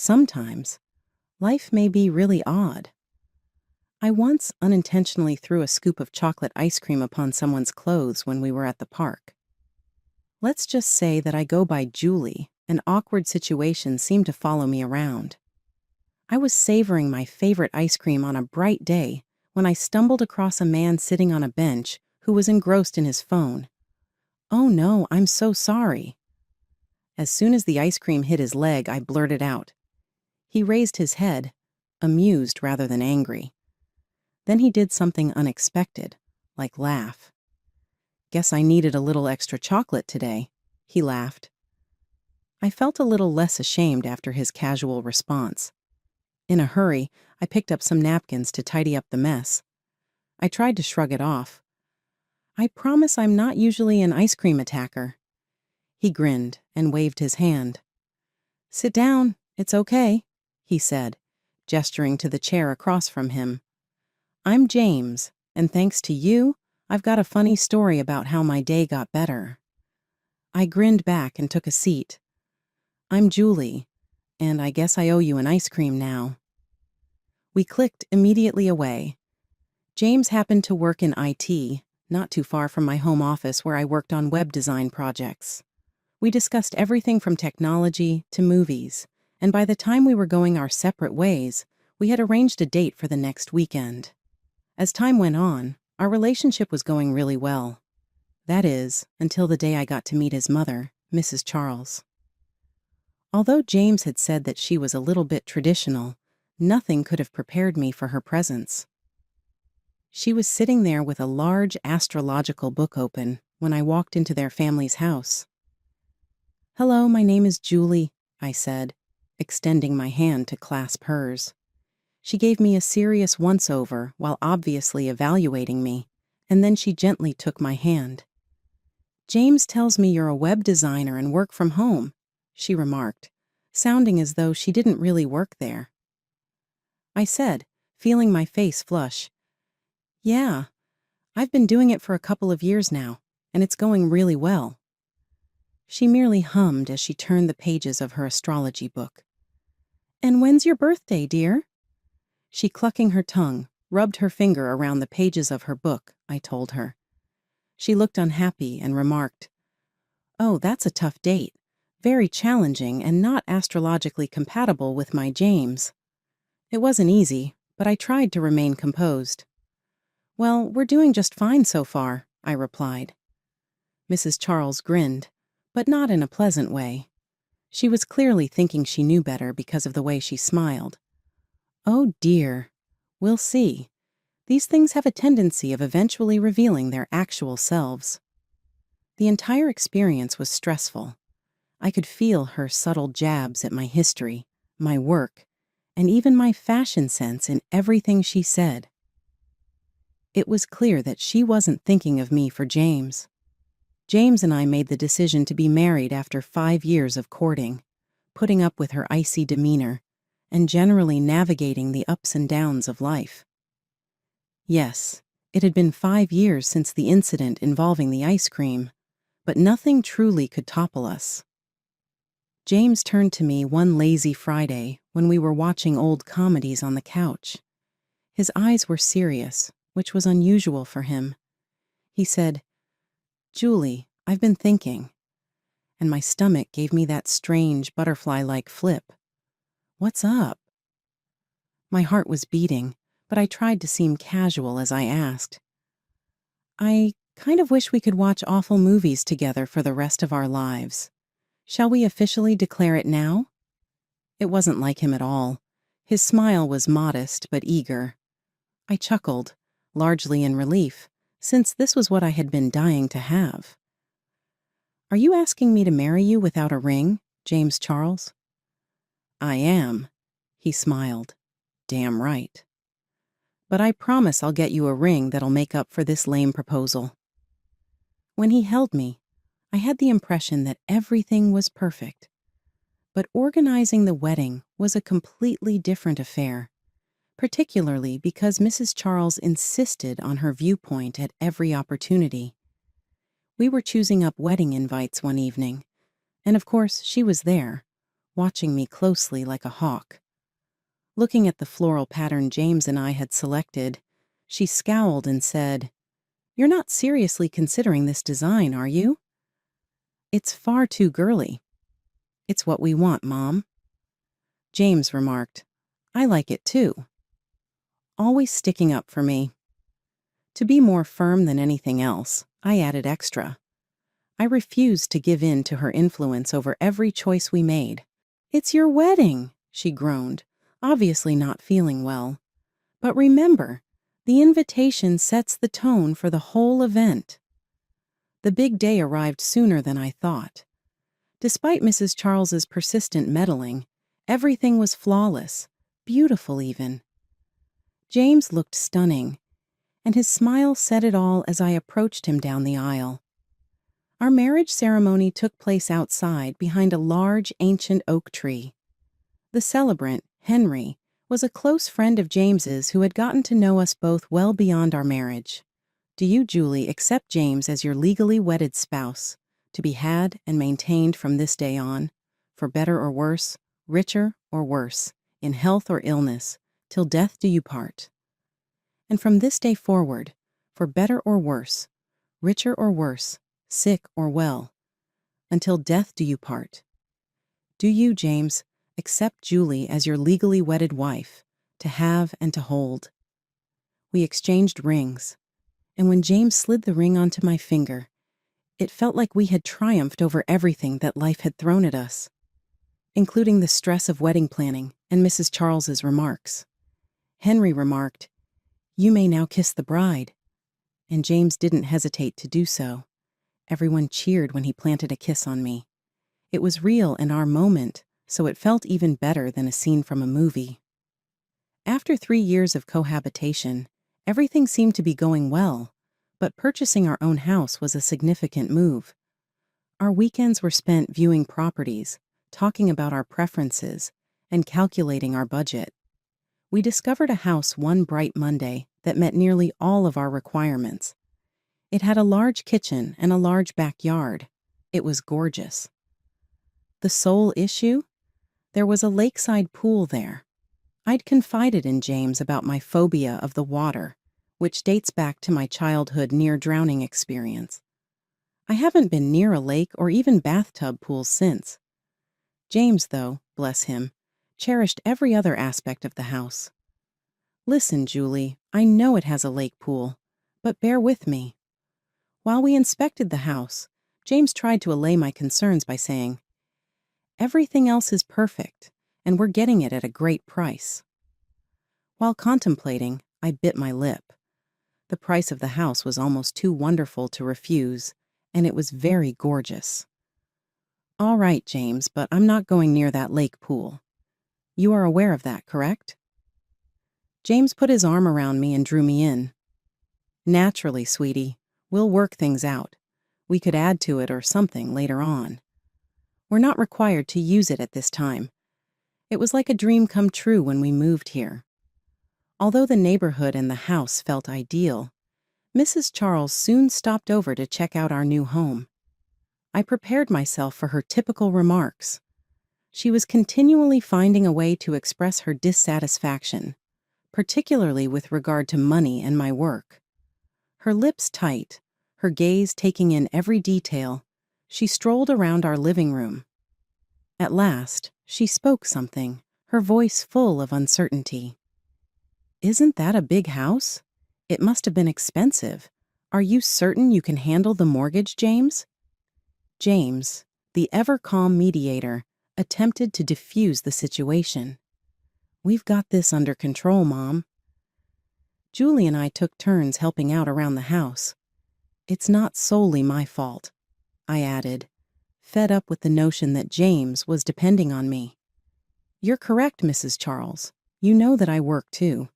Sometimes, life may be really odd. I once unintentionally threw a scoop of chocolate ice cream upon someone's clothes when we were at the park. Let's just say that I go by Julie, and awkward situations seem to follow me around. I was savoring my favorite ice cream on a bright day when I stumbled across a man sitting on a bench who was engrossed in his phone. "Oh no, I'm so sorry." As soon as the ice cream hit his leg, I blurted out. He raised his head, amused rather than angry. Then he did something unexpected, like laugh. "Guess I needed a little extra chocolate today," he laughed. I felt a little less ashamed after his casual response. In a hurry, I picked up some napkins to tidy up the mess. I tried to shrug it off. "I promise I'm not usually an ice cream attacker." He grinned and waved his hand. "Sit down, it's okay," he said, gesturing to the chair across from him. "I'm James, and thanks to you, I've got a funny story about how my day got better." I grinned back and took a seat. "I'm Julie, and I guess I owe you an ice cream now." We clicked immediately away. James happened to work in IT, not too far from my home office where I worked on web design projects. We discussed everything from technology to movies, and by the time we were going our separate ways, we had arranged a date for the next weekend. As time went on, our relationship was going really well. That is, until the day I got to meet his mother, Mrs. Charles. Although James had said that she was a little bit traditional, nothing could have prepared me for her presence. She was sitting there with a large astrological book open when I walked into their family's house. "Hello, my name is Julie," I said, extending my hand to clasp hers. She gave me a serious once-over while obviously evaluating me, and then she gently took my hand. "James tells me you're a web designer and work from home," she remarked, sounding as though she didn't really work there. I said, feeling my face flush, "Yeah, I've been doing it for a couple of years now, and it's going really well." She merely hummed as she turned the pages of her astrology book. "And when's your birthday, dear?" She, clucking her tongue, rubbed her finger around the pages of her book, I told her. She looked unhappy and remarked, "Oh, that's a tough date. Very challenging and not astrologically compatible with my James." It wasn't easy, but I tried to remain composed. "Well, we're doing just fine so far," I replied. Mrs. Charles grinned, but not in a pleasant way. She was clearly thinking she knew better because of the way she smiled. "Oh dear, we'll see. These things have a tendency of eventually revealing their actual selves." The entire experience was stressful. I could feel her subtle jabs at my history, my work, and even my fashion sense in everything she said. It was clear that she wasn't thinking of me for James. James and I made the decision to be married after 5 years of courting, putting up with her icy demeanor, and generally navigating the ups and downs of life. Yes, it had been 5 years since the incident involving the ice cream, but nothing truly could topple us. James turned to me one lazy Friday when we were watching old comedies on the couch. His eyes were serious, which was unusual for him. He said, "Julie, I've been thinking," and my stomach gave me that strange butterfly-like flip. "What's up?" My heart was beating, but I tried to seem casual as I asked. "I kind of wish we could watch awful movies together for the rest of our lives. Shall we officially declare it now?" It wasn't like him at all. His smile was modest but eager. I chuckled, largely in relief, since this was what I had been dying to have. "Are you asking me to marry you without a ring, James Charles?" "I am," he smiled. "Damn right. But I promise I'll get you a ring that'll make up for this lame proposal." When he held me, I had the impression that everything was perfect. But organizing the wedding was a completely different affair, particularly because Mrs. Charles insisted on her viewpoint at every opportunity. We were choosing up wedding invites one evening, and of course she was there, watching me closely like a hawk. Looking at the floral pattern James and I had selected, she scowled and said, "You're not seriously considering this design, are you?" "It's far too girly." "It's what we want, Mom." James remarked, "I like it too." Always sticking up for me. To be more firm than anything else, I added extra. I refused to give in to her influence over every choice we made. "It's your wedding," she groaned, obviously not feeling well. "But remember, the invitation sets the tone for the whole event." The big day arrived sooner than I thought. Despite Mrs. Charles's persistent meddling, everything was flawless, beautiful even. James looked stunning, and his smile said it all as I approached him down the aisle. Our marriage ceremony took place outside behind a large, ancient oak tree. The celebrant, Henry, was a close friend of James's who had gotten to know us both well beyond our marriage. "Do you, Julie, accept James as your legally wedded spouse, to be had and maintained from this day on, for better or worse, richer or worse, in health or illness, till death do you part? And from this day forward, for better or worse, richer or worse, sick or well, until death do you part? Do you, James, accept Julie as your legally wedded wife, to have and to hold?" We exchanged rings, and when James slid the ring onto my finger, it felt like we had triumphed over everything that life had thrown at us, including the stress of wedding planning and Mrs. Charles's remarks. Henry remarked, "You may now kiss the bride," and James didn't hesitate to do so. Everyone cheered when he planted a kiss on me. It was real and our moment, so it felt even better than a scene from a movie. After 3 years of cohabitation, everything seemed to be going well, but purchasing our own house was a significant move. Our weekends were spent viewing properties, talking about our preferences, and calculating our budget. We discovered a house one bright Monday that met nearly all of our requirements. It had a large kitchen and a large backyard. It was gorgeous. The sole issue? There was a lakeside pool there. I'd confided in James about my phobia of the water, which dates back to my childhood near-drowning experience. I haven't been near a lake or even bathtub pools since. James, though, bless him, cherished every other aspect of the house. "Listen, Julie, I know it has a lake pool, but bear with me." While we inspected the house, James tried to allay my concerns by saying, "Everything else is perfect, and we're getting it at a great price." While contemplating, I bit my lip. The price of the house was almost too wonderful to refuse, and it was very gorgeous. "All right, James, but I'm not going near that lake pool. You are aware of that, correct?" James put his arm around me and drew me in. "Naturally, sweetie. We'll work things out. We could add to it or something later on. We're not required to use it at this time. It was like a dream come true when we moved here." Although the neighborhood and the house felt ideal, Mrs. Charles soon stopped over to check out our new home. I prepared myself for her typical remarks. She was continually finding a way to express her dissatisfaction, particularly with regard to money and my work. Her lips tight, her gaze taking in every detail, she strolled around our living room. At last, she spoke something, her voice full of uncertainty. "Isn't that a big house? It must have been expensive. Are you certain you can handle the mortgage, James?" James, the ever-calm mediator, attempted to diffuse the situation. "We've got this under control, Mom." Julie and I took turns helping out around the house. "It's not solely my fault," I added, fed up with the notion that James was depending on me. "You're correct, Mrs. Charles. You know that I work too.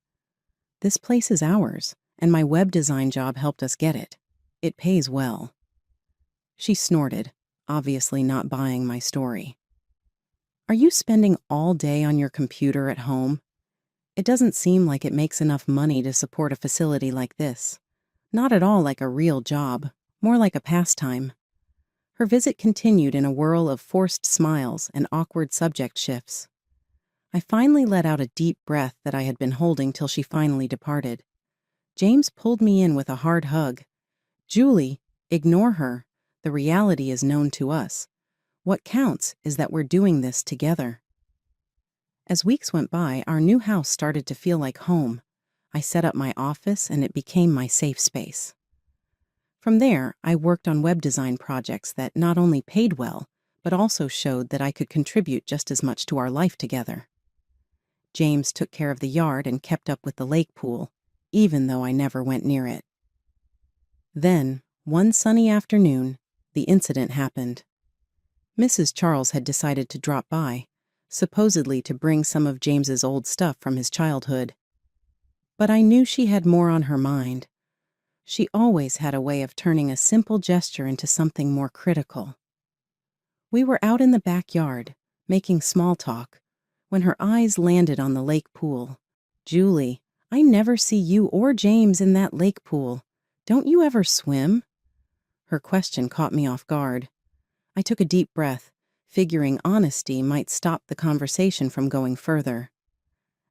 This place is ours, and my web design job helped us get it. It pays well." She snorted, obviously not buying my story. "Are you spending all day on your computer at home? It doesn't seem like it makes enough money to support a facility like this. Not at all like a real job, more like a pastime." Her visit continued in a whirl of forced smiles and awkward subject shifts. I finally let out a deep breath that I had been holding till she finally departed. James pulled me in with a hard hug. "Julie, ignore her. The reality is known to us. What counts is that we're doing this together." As weeks went by, our new house started to feel like home. I set up my office and it became my safe space. From there, I worked on web design projects that not only paid well, but also showed that I could contribute just as much to our life together. James took care of the yard and kept up with the lake pool, even though I never went near it. Then, one sunny afternoon, the incident happened. Mrs. Charles had decided to drop by, supposedly to bring some of James's old stuff from his childhood. But I knew she had more on her mind. She always had a way of turning a simple gesture into something more critical. We were out in the backyard, making small talk, when her eyes landed on the lake pool. "Julie, I never see you or James in that lake pool. Don't you ever swim?" Her question caught me off guard. I took a deep breath, figuring honesty might stop the conversation from going further.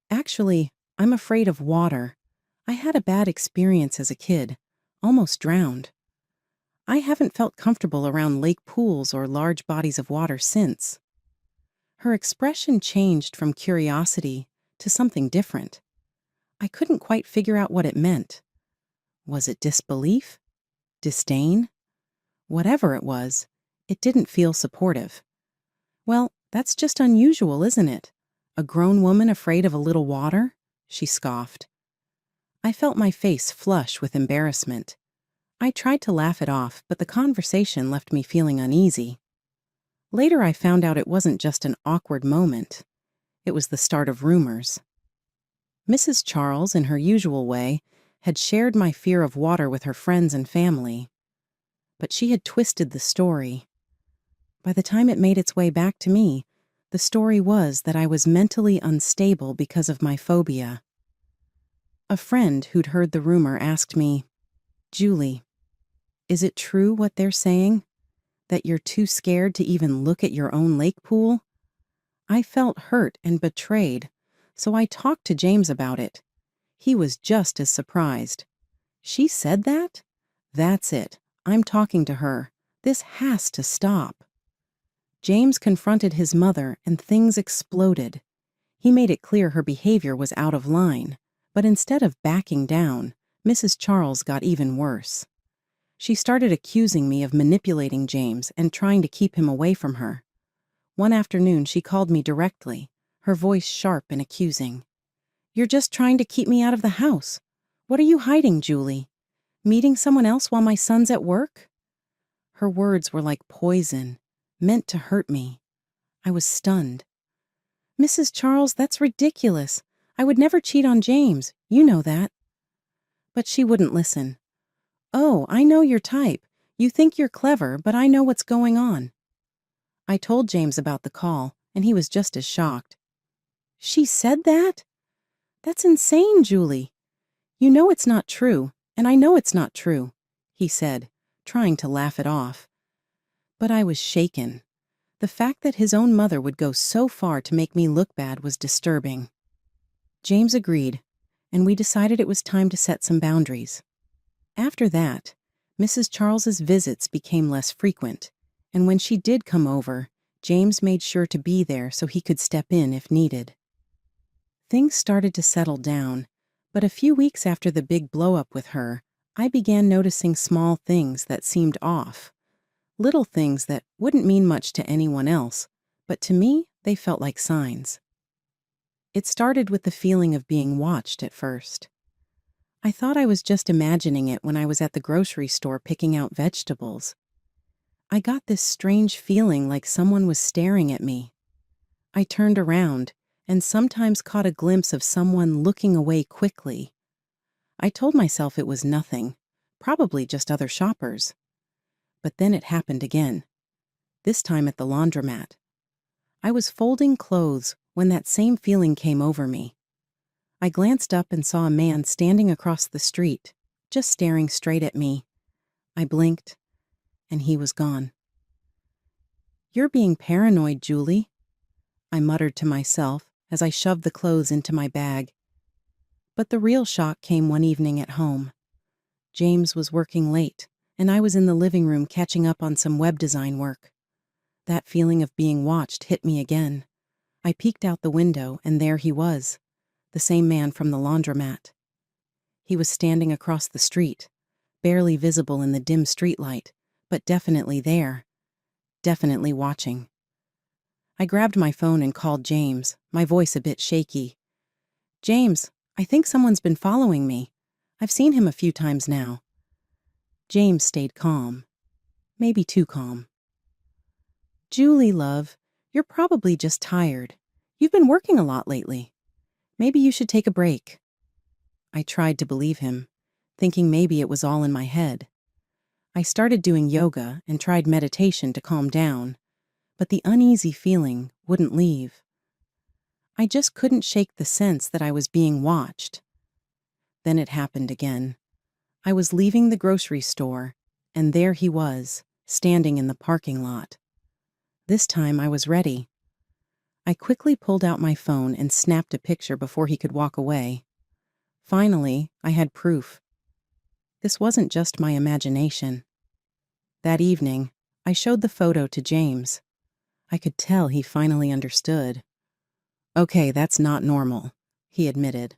"Actually, I'm afraid of water. I had a bad experience as a kid, almost drowned. I haven't felt comfortable around lake pools or large bodies of water since." Her expression changed from curiosity to something different. I couldn't quite figure out what it meant. Was it disbelief? Disdain? Whatever it was, it didn't feel supportive. "Well, that's just unusual, isn't it? A grown woman afraid of a little water?" she scoffed. I felt my face flush with embarrassment. I tried to laugh it off, but the conversation left me feeling uneasy. Later, I found out it wasn't just an awkward moment. It was the start of rumors. Mrs. Charles, in her usual way, had shared my fear of water with her friends and family. But she had twisted the story. By the time it made its way back to me, the story was that I was mentally unstable because of my phobia. A friend who'd heard the rumor asked me, "Julie, is it true what they're saying? That you're too scared to even look at your own lake pool?" I felt hurt and betrayed, so I talked to James about it. He was just as surprised. "She said that? That's it. I'm talking to her. This has to stop." James confronted his mother and things exploded. He made it clear her behavior was out of line, but instead of backing down, Mrs. Charles got even worse. She started accusing me of manipulating James and trying to keep him away from her. One afternoon, she called me directly, her voice sharp and accusing. "You're just trying to keep me out of the house. What are you hiding, Julie? Meeting someone else while my son's at work?" Her words were like poison, meant to hurt me. I was stunned. "Mrs. Charles, that's ridiculous. I would never cheat on James. You know that." But she wouldn't listen. "Oh, I know your type. You think you're clever, but I know what's going on." I told James about the call, and he was just as shocked. "She said that? That's insane, Julie. You know it's not true, and I know it's not true," he said, trying to laugh it off. But I was shaken. The fact that his own mother would go so far to make me look bad was disturbing. James agreed, and we decided it was time to set some boundaries. After that, Mrs. Charles's visits became less frequent, and when she did come over, James made sure to be there so he could step in if needed. Things started to settle down, but a few weeks after the big blow-up with her, I began noticing small things that seemed off. Little things that wouldn't mean much to anyone else, but to me, they felt like signs. It started with the feeling of being watched at first. I thought I was just imagining it when I was at the grocery store picking out vegetables. I got this strange feeling like someone was staring at me. I turned around and sometimes caught a glimpse of someone looking away quickly. I told myself it was nothing, probably just other shoppers. But then it happened again, this time at the laundromat. I was folding clothes when that same feeling came over me. I glanced up and saw a man standing across the street, just staring straight at me. I blinked, and he was gone. "You're being paranoid, Julie," I muttered to myself as I shoved the clothes into my bag. But the real shock came one evening at home. James was working late, and I was in the living room catching up on some web design work. That feeling of being watched hit me again. I peeked out the window, and there he was, the same man from the laundromat. He was standing across the street, barely visible in the dim streetlight, but definitely there, definitely watching. I grabbed my phone and called James, my voice a bit shaky. "James, I think someone's been following me. I've seen him a few times now." James stayed calm. Maybe too calm. "Julie, love, you're probably just tired. You've been working a lot lately. Maybe you should take a break." I tried to believe him, thinking maybe it was all in my head. I started doing yoga and tried meditation to calm down, but the uneasy feeling wouldn't leave. I just couldn't shake the sense that I was being watched. Then it happened again. I was leaving the grocery store, and there he was, standing in the parking lot. This time I was ready. I quickly pulled out my phone and snapped a picture before he could walk away. Finally, I had proof. This wasn't just my imagination. That evening, I showed the photo to James. I could tell he finally understood. "Okay, that's not normal," he admitted.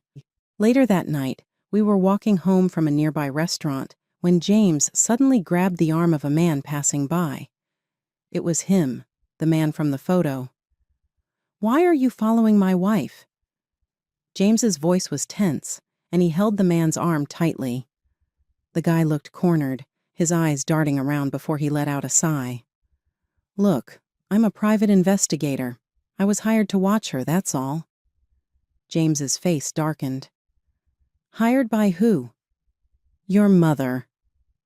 Later that night, we were walking home from a nearby restaurant when James suddenly grabbed the arm of a man passing by. It was him, the man from the photo. "Why are you following my wife?" James's voice was tense, and he held the man's arm tightly. The guy looked cornered, his eyes darting around before he let out a sigh. "Look, I'm a private investigator. I was hired to watch her, that's all." James's face darkened. "Hired by who?" "Your mother,"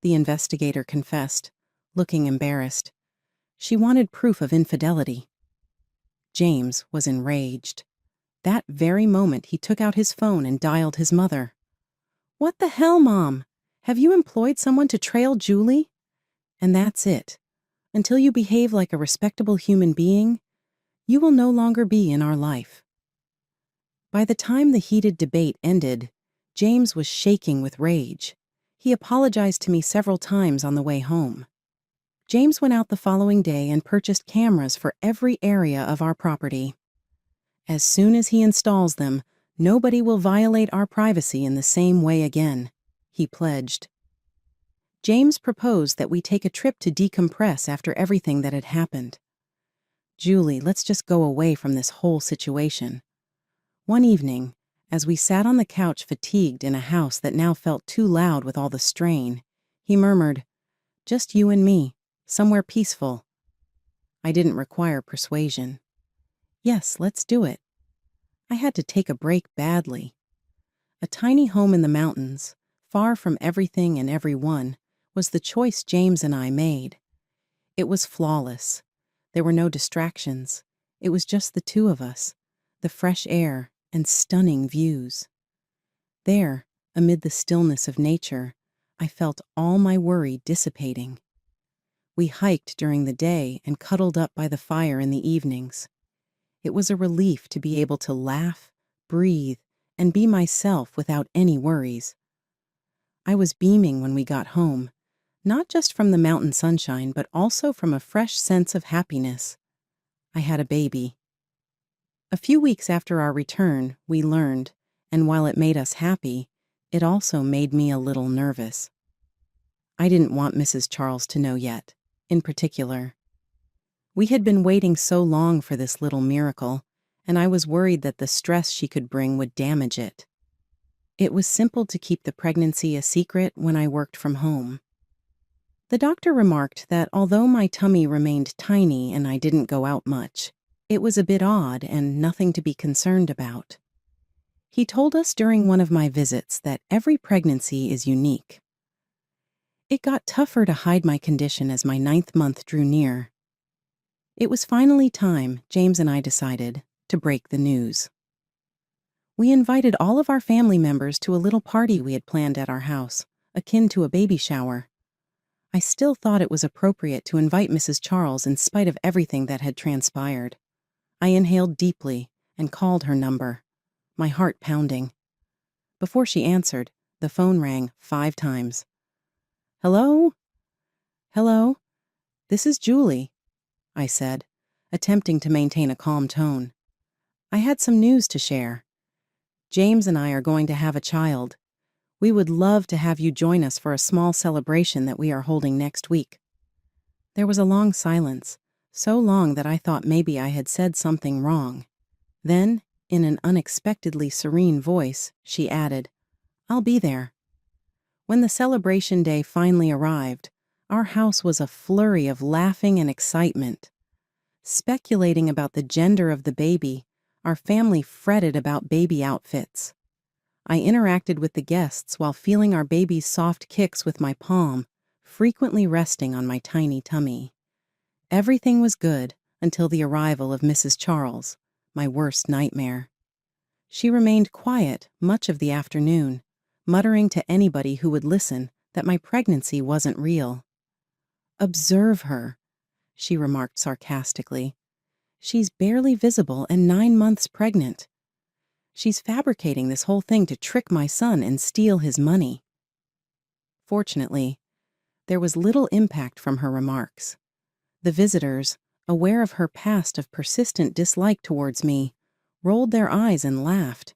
the investigator confessed, looking embarrassed. "She wanted proof of infidelity." James was enraged. That very moment, he took out his phone and dialed his mother. "What the hell, Mom? Have you employed someone to trail Julie? And that's it. Until you behave like a respectable human being, you will no longer be in our life." By the time the heated debate ended, James was shaking with rage. He apologized to me several times on the way home. James went out the following day and purchased cameras for every area of our property. "As soon as he installs them, nobody will violate our privacy in the same way again," he pledged. James proposed that we take a trip to decompress after everything that had happened. "Julie, let's just go away from this whole situation." One evening, as we sat on the couch fatigued in a house that now felt too loud with all the strain, he murmured, "Just you and me, somewhere peaceful." I didn't require persuasion. "Yes, let's do it." I had to take a break badly. A tiny home in the mountains, far from everything and everyone, was the choice James and I made. It was flawless. There were no distractions. It was just the two of us, the fresh air and stunning views. There, amid the stillness of nature, I felt all my worry dissipating. We hiked during the day and cuddled up by the fire in the evenings. It was a relief to be able to laugh, breathe, and be myself without any worries. I was beaming when we got home, not just from the mountain sunshine, but also from a fresh sense of happiness. I had a baby. A few weeks after our return, we learned, and while it made us happy, it also made me a little nervous. I didn't want Mrs. Charles to know yet, in particular. We had been waiting so long for this little miracle, and I was worried that the stress she could bring would damage it. It was simple to keep the pregnancy a secret when I worked from home. The doctor remarked that although my tummy remained tiny and I didn't go out much, it was a bit odd and nothing to be concerned about. He told us during one of my visits that every pregnancy is unique. It got tougher to hide my condition as my 9th month drew near. It was finally time, James and I decided, to break the news. We invited all of our family members to a little party we had planned at our house, akin to a baby shower. I still thought it was appropriate to invite Mrs. Charles in spite of everything that had transpired. I inhaled deeply and called her number, my heart pounding. Before she answered, the phone rang 5 times. "Hello? Hello? This is Julie," I said, attempting to maintain a calm tone. "I had some news to share. James and I are going to have a child. We would love to have you join us for a small celebration that we are holding next week." There was a long silence, so long that I thought maybe I had said something wrong. Then, in an unexpectedly serene voice, she added, "I'll be there." When the celebration day finally arrived, our house was a flurry of laughing and excitement. Speculating about the gender of the baby, our family fretted about baby outfits. I interacted with the guests while feeling our baby's soft kicks with my palm, frequently resting on my tiny tummy. Everything was good until the arrival of Mrs. Charles, my worst nightmare. She remained quiet much of the afternoon, muttering to anybody who would listen that my pregnancy wasn't real. "Observe her," she remarked sarcastically. "She's barely visible and 9 months pregnant. She's fabricating this whole thing to trick my son and steal his money." Fortunately, there was little impact from her remarks. The visitors, aware of her past of persistent dislike towards me, rolled their eyes and laughed.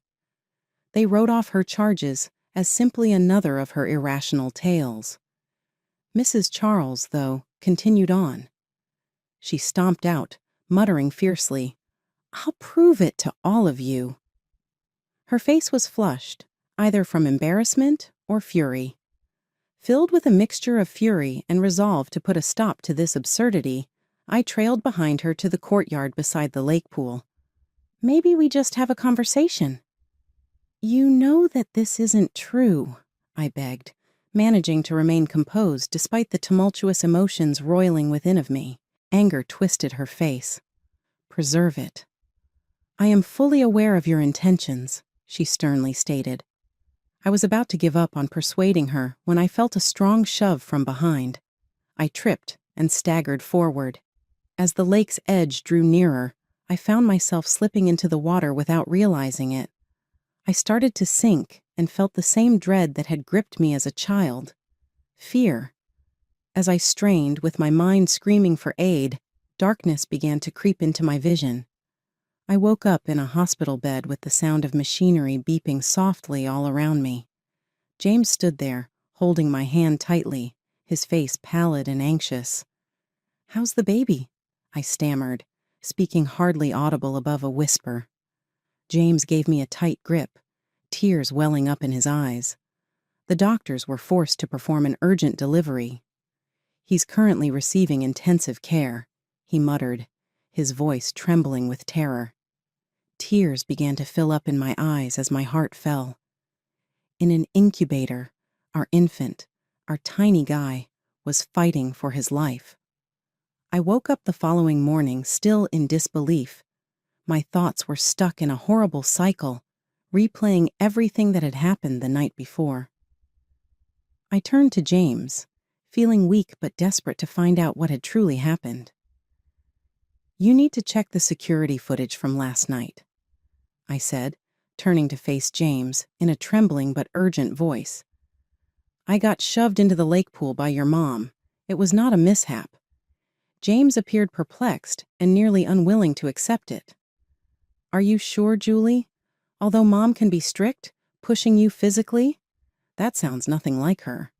They wrote off her charges as simply another of her irrational tales. Mrs. Charles, though, continued on. She stomped out, muttering fiercely, "I'll prove it to all of you." Her face was flushed, either from embarrassment or fury. Filled with a mixture of fury and resolve to put a stop to this absurdity, I trailed behind her to the courtyard beside the lake pool. "Maybe we just have a conversation." "You know that this isn't true," I begged, managing to remain composed despite the tumultuous emotions roiling within of me. Anger twisted her face. "Preserve it." "I am fully aware of your intentions," she sternly stated. I was about to give up on persuading her when I felt a strong shove from behind. I tripped and staggered forward. As the lake's edge drew nearer, I found myself slipping into the water without realizing it. I started to sink and felt the same dread that had gripped me as a child. Fear. As I strained, with my mind screaming for aid, darkness began to creep into my vision. I woke up in a hospital bed with the sound of machinery beeping softly all around me. James stood there, holding my hand tightly, his face pallid and anxious. "How's the baby?" I stammered, speaking hardly audible above a whisper. James gave me a tight grip, tears welling up in his eyes. The doctors were forced to perform an urgent delivery. "He's currently receiving intensive care," he muttered, his voice trembling with terror. Tears began to fill up in my eyes as my heart fell. In an incubator, our infant, our tiny guy, was fighting for his life. I woke up the following morning still in disbelief. My thoughts were stuck in a horrible cycle, replaying everything that had happened the night before. I turned to James, feeling weak but desperate to find out what had truly happened. "You need to check the security footage from last night," I said, turning to face James in a trembling but urgent voice. "I got shoved into the lake pool by your mom. It was not a mishap." James appeared perplexed and nearly unwilling to accept it. "Are you sure, Julie? Although Mom can be strict, pushing you physically? That sounds nothing like her."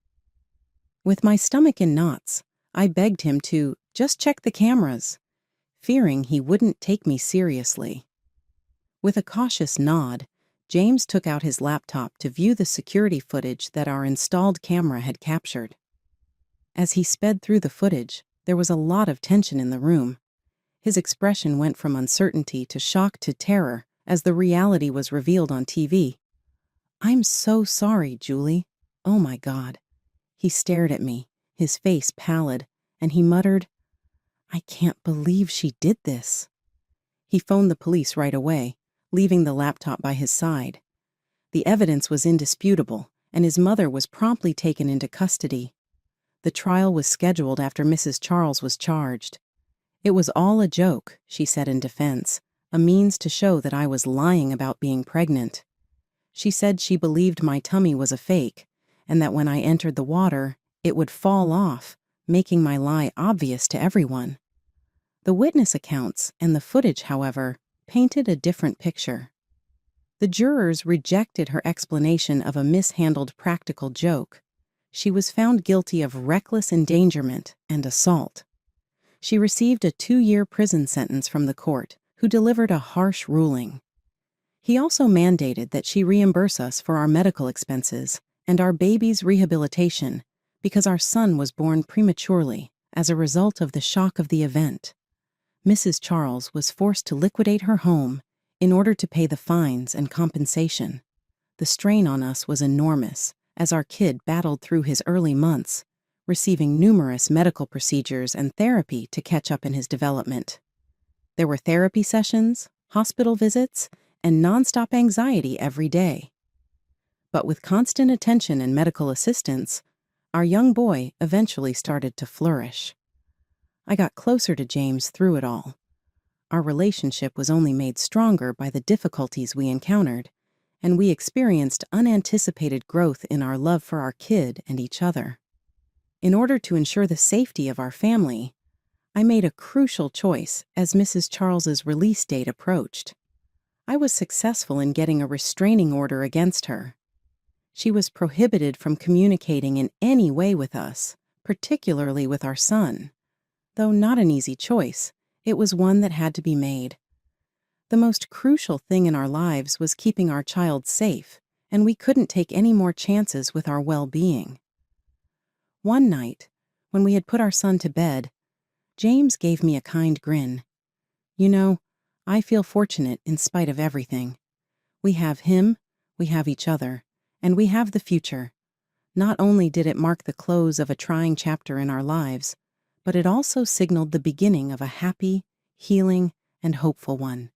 With my stomach in knots, I begged him to just check the cameras, fearing he wouldn't take me seriously. With a cautious nod, James took out his laptop to view the security footage that our installed camera had captured. As he sped through the footage, there was a lot of tension in the room. His expression went from uncertainty to shock to terror as the reality was revealed on TV. "I'm so sorry, Julie. Oh my God." He stared at me, his face pallid, and he muttered, "I can't believe she did this." He phoned the police right away, leaving the laptop by his side. The evidence was indisputable, and his mother was promptly taken into custody. The trial was scheduled after Mrs. Charles was charged. It was all a joke, she said in defense, a means to show that I was lying about being pregnant. She said she believed my tummy was a fake, and that when I entered the water, it would fall off, making my lie obvious to everyone. The witness accounts and the footage, however, painted a different picture. The jurors rejected her explanation of a mishandled practical joke. She was found guilty of reckless endangerment and assault. She received a 2-year prison sentence from the court, who delivered a harsh ruling. He also mandated that she reimburse us for our medical expenses and our baby's rehabilitation because our son was born prematurely as a result of the shock of the event. Mrs. Charles was forced to liquidate her home in order to pay the fines and compensation. The strain on us was enormous as our kid battled through his early months, receiving numerous medical procedures and therapy to catch up in his development. There were therapy sessions, hospital visits, and nonstop anxiety every day. But with constant attention and medical assistance, our young boy eventually started to flourish. I got closer to James through it all. Our relationship was only made stronger by the difficulties we encountered, and we experienced unanticipated growth in our love for our kid and each other. In order to ensure the safety of our family, I made a crucial choice as Mrs. Charles's release date approached. I was successful in getting a restraining order against her. She was prohibited from communicating in any way with us, particularly with our son. Though not an easy choice, it was one that had to be made. The most crucial thing in our lives was keeping our child safe, and we couldn't take any more chances with our well-being. One night, when we had put our son to bed, James gave me a kind grin. "You know, I feel fortunate in spite of everything. We have him, we have each other, and we have the future." Not only did it mark the close of a trying chapter in our lives, but it also signaled the beginning of a happy, healing, and hopeful one.